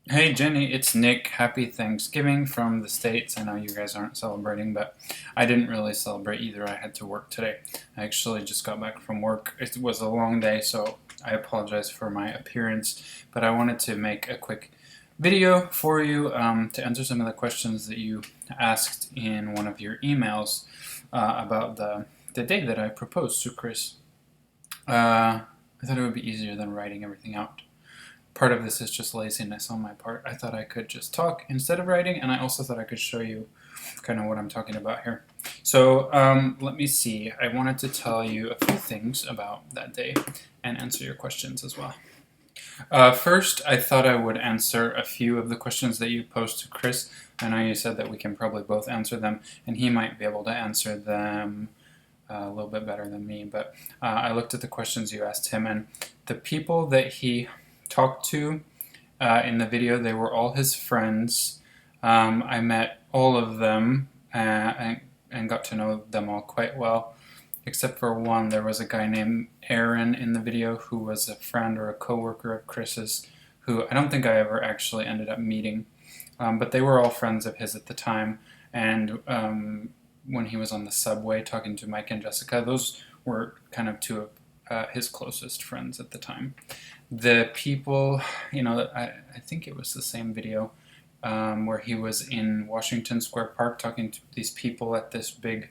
Hey Jenny, it's Nick. Happy Thanksgiving from the States. I know you guys aren't celebrating, but I didn't really celebrate either. I had to work today. I actually just got back from work. It was a long day, so I apologize for my appearance, but I wanted to make a quick video for you to answer some of the questions that you asked in one of your emails about the day that I proposed to Chris. I thought it would be easier than writing everything out. Part of this is just laziness on my part. I thought I could just talk instead of writing, and I also thought I could show you kind of what I'm talking about here. So let me see. I wanted to tell you a few things about that day and answer your questions as well. First, I thought I would answer a few of the questions that you posed to Chris. I know you said that we can probably both answer them, and he might be able to answer them a little bit better than me. But I looked at the questions you asked him, and the people that he talked to in the video, they were all his friends. I met all of them and got to know them all quite well, except for one. There was a guy named Aaron in the video who was a friend or a coworker of Chris's, who I don't think I ever actually ended up meeting, but they were all friends of his at the time. And when he was on the subway talking to Mike and Jessica, those were kind of two of his closest friends at the time. The people, I think it was the same video where he was in Washington Square Park talking to these people at this big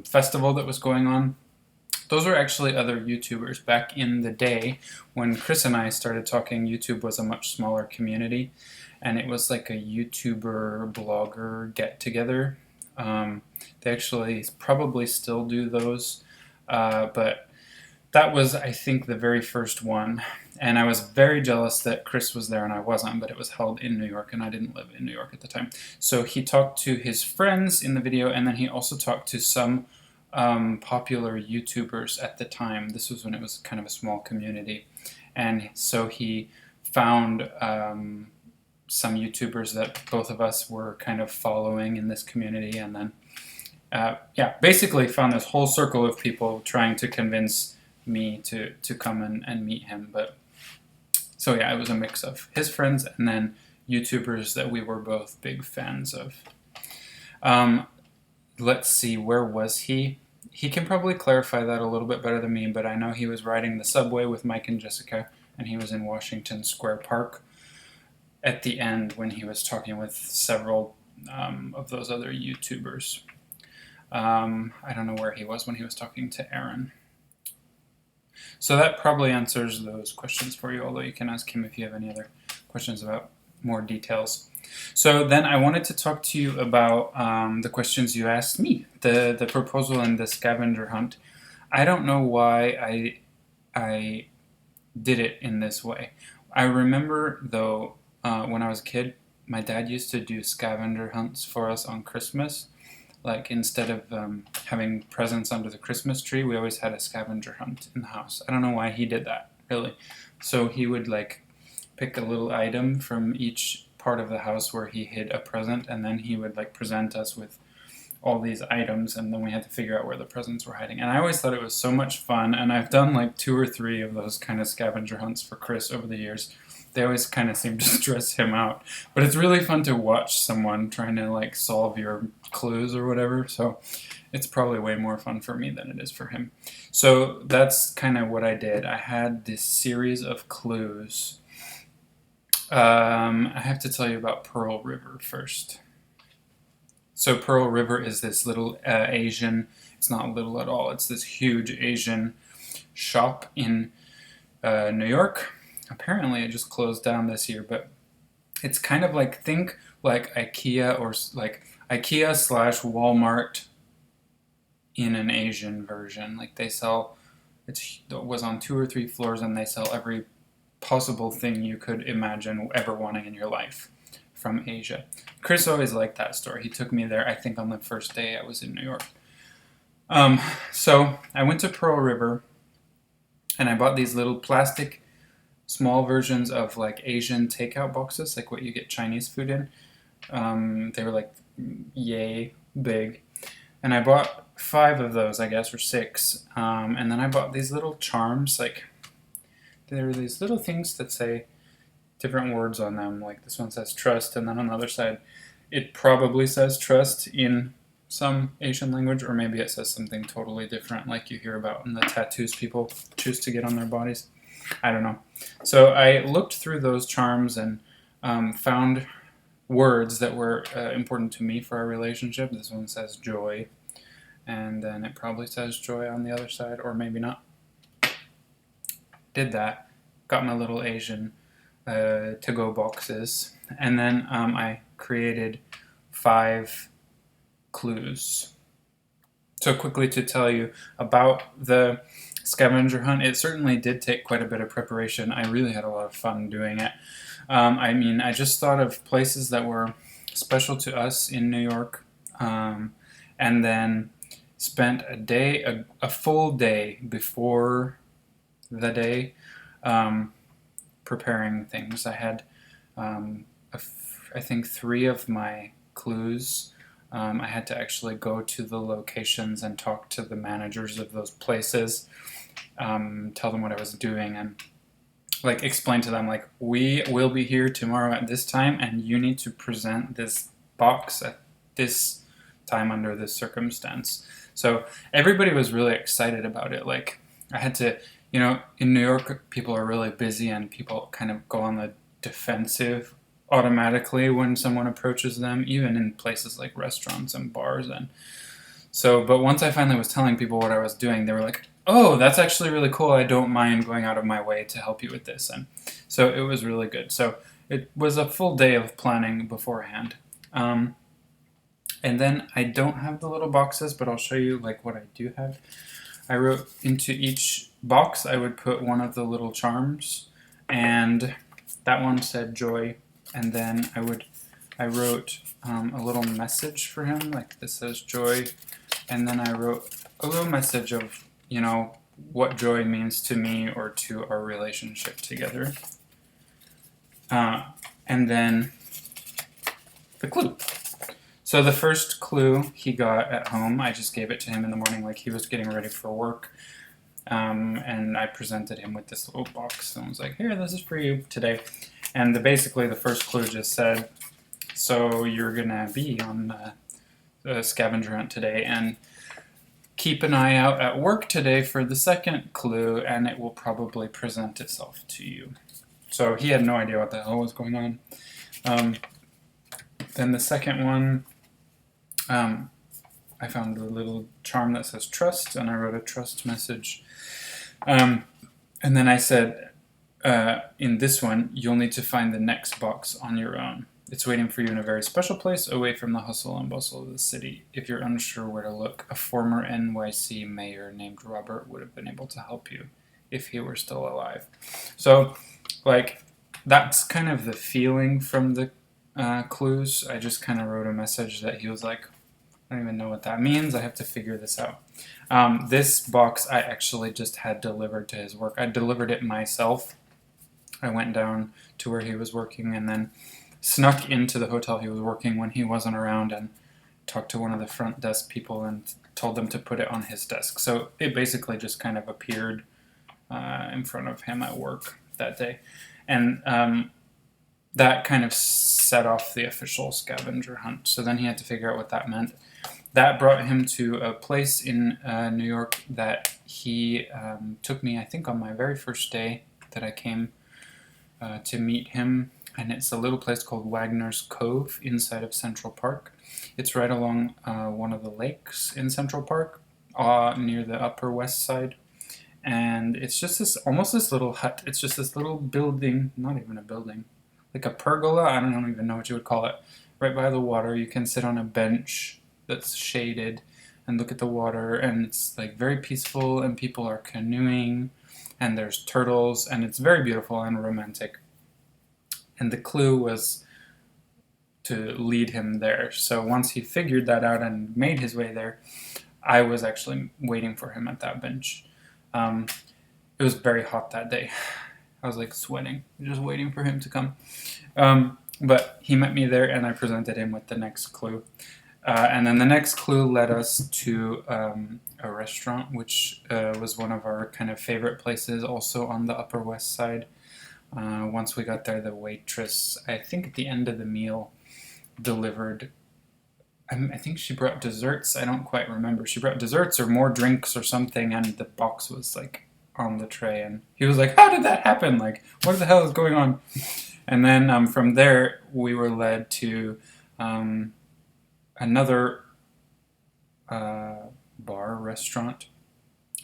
festival that was going on. Those were actually other YouTubers. Back in the day when Chris and I started talking, YouTube was a much smaller community, and it was like a YouTuber blogger get together. They actually probably still do those, but that was, I think, the very first one. And I was very jealous that Chris was there and I wasn't, but it was held in New York and I didn't live in New York at the time. So he talked to his friends in the video, and then he also talked to some popular YouTubers at the time. This was when it was kind of a small community. And so he found some YouTubers that both of us were kind of following in this community, and then, basically found this whole circle of people trying to convince me to come and meet him. But so yeah, it was a mix of his friends and then YouTubers that we were both big fans of. Let's see, where was he? He can probably clarify that a little bit better than me, but I know he was riding the subway with Mike and Jessica, and he was in Washington Square Park at the end when he was talking with several of those other YouTubers. I don't know where he was when he was talking to Aaron. So that probably answers those questions for you, although you can ask him if you have any other questions about more details. So then I wanted to talk to you about the questions you asked me, the proposal and the scavenger hunt. I don't know why I did it in this way. I remember, though, when I was a kid, my dad used to do scavenger hunts for us on Christmas. Like, instead of having presents under the Christmas tree, we always had a scavenger hunt in the house. I don't know why he did that, really. So he would like pick a little item from each part of the house where he hid a present, and then he would like present us with all these items, and then we had to figure out where the presents were hiding. And I always thought it was so much fun, and I've done like 2 or 3 of those kind of scavenger hunts for Chris over the years. They always kind of seem to stress him out, but it's really fun to watch someone trying to like solve your clues or whatever. So it's probably way more fun for me than it is for him. So that's kind of what I did. I had this series of clues. I have to tell you about Pearl River first. So Pearl River is this little Asian, it's not little at all, it's this huge Asian shop in New York. Apparently it just closed down this year, but it's kind of like, think like IKEA, or like IKEA slash Walmart in an Asian version. Like they sell, it was on 2 or 3 floors, and they sell every possible thing you could imagine ever wanting in your life from Asia. Chris always liked that store. He took me there, I think, on the first day I was in New York. So I went to Pearl River, and I bought these little plastic small versions of like Asian takeout boxes, like what you get Chinese food in. They were like yay big, and I bought 5 of those, I guess, or 6. And then I bought these little charms, like there are these little things that say different words on them. Like this one says trust, and then on the other side, it probably says trust in some Asian language, or maybe it says something totally different, like you hear about in the tattoos people choose to get on their bodies. I don't know. So I looked through those charms and found words that were important to me for our relationship. This one says joy, and then it probably says joy on the other side, or maybe not. Did that, got my little Asian to-go boxes, and then I created 5 clues. So quickly to tell you about the scavenger hunt, it certainly did take quite a bit of preparation. I really had a lot of fun doing it. I mean, I just thought of places that were special to us in New York, and then spent a full day before the day preparing things. I had, I think, 3 of my clues. I had to actually go to the locations and talk to the managers of those places, tell them what I was doing, and like explain to them, like, we will be here tomorrow at this time, and you need to present this box at this time under this circumstance. So everybody was really excited about it. Like, I had to, in New York, people are really busy and people kind of go on the defensive automatically when someone approaches them, even in places like restaurants and bars. And so, but once I finally was telling people what I was doing, they were like, oh, that's actually really cool. I don't mind going out of my way to help you with this. And so it was really good. So it was a full day of planning beforehand. And then I don't have the little boxes, but I'll show you like what I do have. I wrote into each box, I would put one of the little charms, and that one said joy. And then I wrote a little message for him, like this says joy. And then I wrote a little message of, what joy means to me or to our relationship together. And then the clue. So the first clue he got at home, I just gave it to him in the morning like he was getting ready for work. And I presented him with this little box and was like, here, this is for you today. And basically the first clue just said, so you're going to be on the scavenger hunt today, and keep an eye out at work today for the second clue, and it will probably present itself to you. So he had no idea what the hell was going on. Then the second one, I found a little charm that says trust, and I wrote a trust message. And then I said, in this one, you'll need to find the next box on your own. It's waiting for you in a very special place, away from the hustle and bustle of the city. If you're unsure where to look, a former NYC mayor named Robert would have been able to help you if he were still alive. So, like, that's kind of the feeling from the clues. I just kind of wrote a message that he was like, I don't even know what that means. I have to figure this out. This box I actually just had delivered to his work. I delivered it myself. I went down to where he was working and then snuck into the hotel he was working when he wasn't around and talked to one of the front desk people and told them to put it on his desk. So it basically just kind of appeared in front of him at work that day. And that kind of set off the official scavenger hunt. So then he had to figure out what that meant. That brought him to a place in New York that he took me, I think, on my very first day that I came to meet him. And it's a little place called Wagner's Cove inside of Central Park. It's right along one of the lakes in Central Park, near the Upper West Side. And it's just almost this little hut. It's just this little building, not even a building, like a pergola. I don't even know what you would call it. Right by the water, you can sit on a bench that's shaded and look at the water, and it's like very peaceful, and people are canoeing, and there's turtles, and it's very beautiful and romantic. And the clue was to lead him there. So once he figured that out and made his way there, I was actually waiting for him at that bench. It was very hot that day. I was like sweating, just waiting for him to come. But he met me there, and I presented him with the next clue. And then the next clue led us to a restaurant, which was one of our kind of favorite places, also on the Upper West Side. Once we got there, the waitress, I think at the end of the meal, delivered. I think she brought desserts. I don't quite remember. She brought desserts or more drinks or something, and the box was like on the tray. And he was like, "How did that happen? Like, what the hell is going on?" And then from there, we were led to another bar restaurant.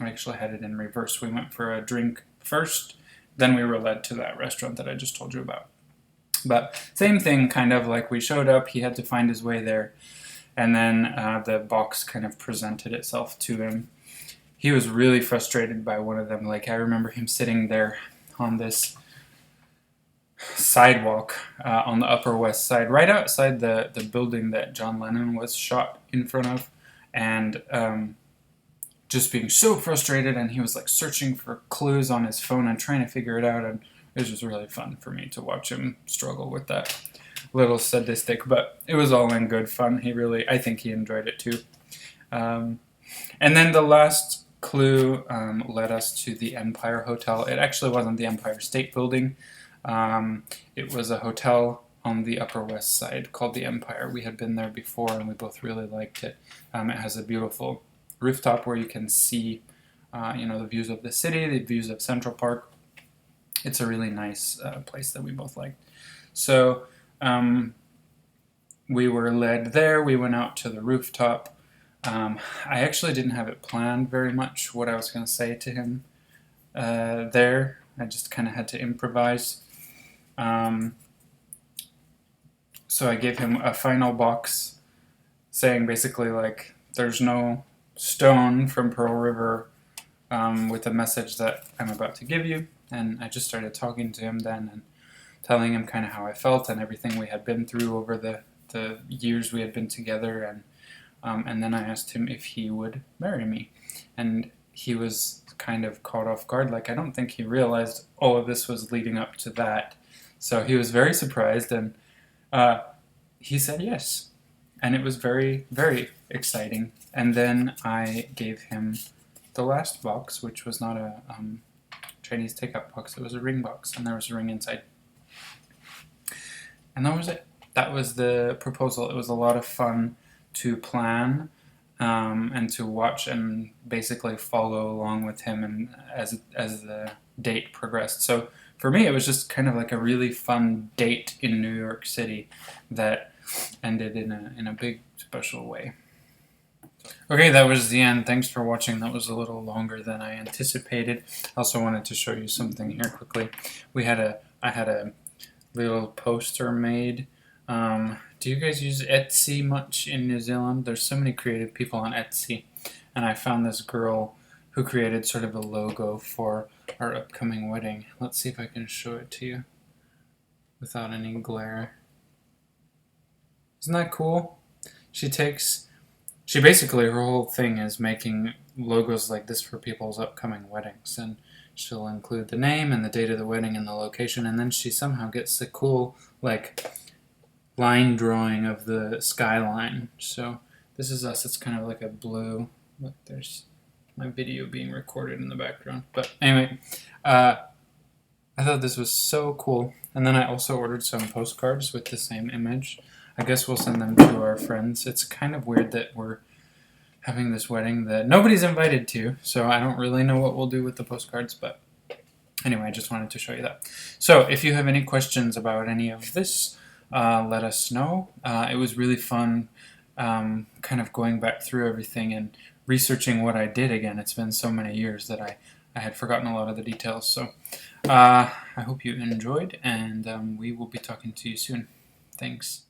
I actually had it in reverse. We went for a drink first, then we were led to that restaurant that I just told you about. But same thing, kind of like we showed up, he had to find his way there, and then the box kind of presented itself to him. He was really frustrated by one of them. Like, I remember him sitting there on this sidewalk on the Upper West Side, right outside the building that John Lennon was shot in front of, and just being so frustrated, and he was like searching for clues on his phone and trying to figure it out, and it was just really fun for me to watch him struggle with that. Little sadistic, but it was all in good fun. I think he enjoyed it too. And then the last clue led us to the Empire Hotel. It actually wasn't the Empire State Building. It was a hotel on the Upper West Side called the Empire. We had been there before, and we both really liked it. It has a beautiful rooftop where you can see, the views of the city, the views of Central Park. It's a really nice place that we both liked. So we were led there. We went out to the rooftop. I actually didn't have it planned very much what I was going to say to him there. I just kind of had to improvise. So I gave him a final box saying basically like, there's no stone from Pearl River with a message that I'm about to give you. And I just started talking to him then and telling him kind of how I felt and everything we had been through over the years we had been together. And then I asked him if he would marry me. And he was kind of caught off guard. Like, I don't think he realized all of this was leading up to that. So he was very surprised, and he said yes. And it was very, very exciting. And then I gave him the last box, which was not a Chinese takeout box. It was a ring box, and there was a ring inside. And that was it. That was the proposal. It was a lot of fun to plan and to watch and basically follow along with him and as the date progressed. So for me, it was just kind of like a really fun date in New York City that ended in a big special way. Okay, that was the end. Thanks for watching. That was a little longer than I anticipated. I also wanted to show you something here quickly. I had a little poster made. Do you guys use Etsy much in New Zealand? There's so many creative people on Etsy, and I found this girl who created sort of a logo for our upcoming wedding. Let's see if I can show it to you without any glare. Isn't that cool? She basically, her whole thing is making logos like this for people's upcoming weddings, and she'll include the name and the date of the wedding and the location, and then she somehow gets the cool, like, line drawing of the skyline. So this is us. It's kind of like a blue. Look, there's my video being recorded in the background. But anyway, I thought this was so cool. And then I also ordered some postcards with the same image. I guess we'll send them to our friends. It's kind of weird that we're having this wedding that nobody's invited to, so I don't really know what we'll do with the postcards, but anyway, I just wanted to show you that. So if you have any questions about any of this, let us know. It was really fun kind of going back through everything and researching what I did again. It's been so many years that I had forgotten a lot of the details. So I hope you enjoyed, and we will be talking to you soon. Thanks.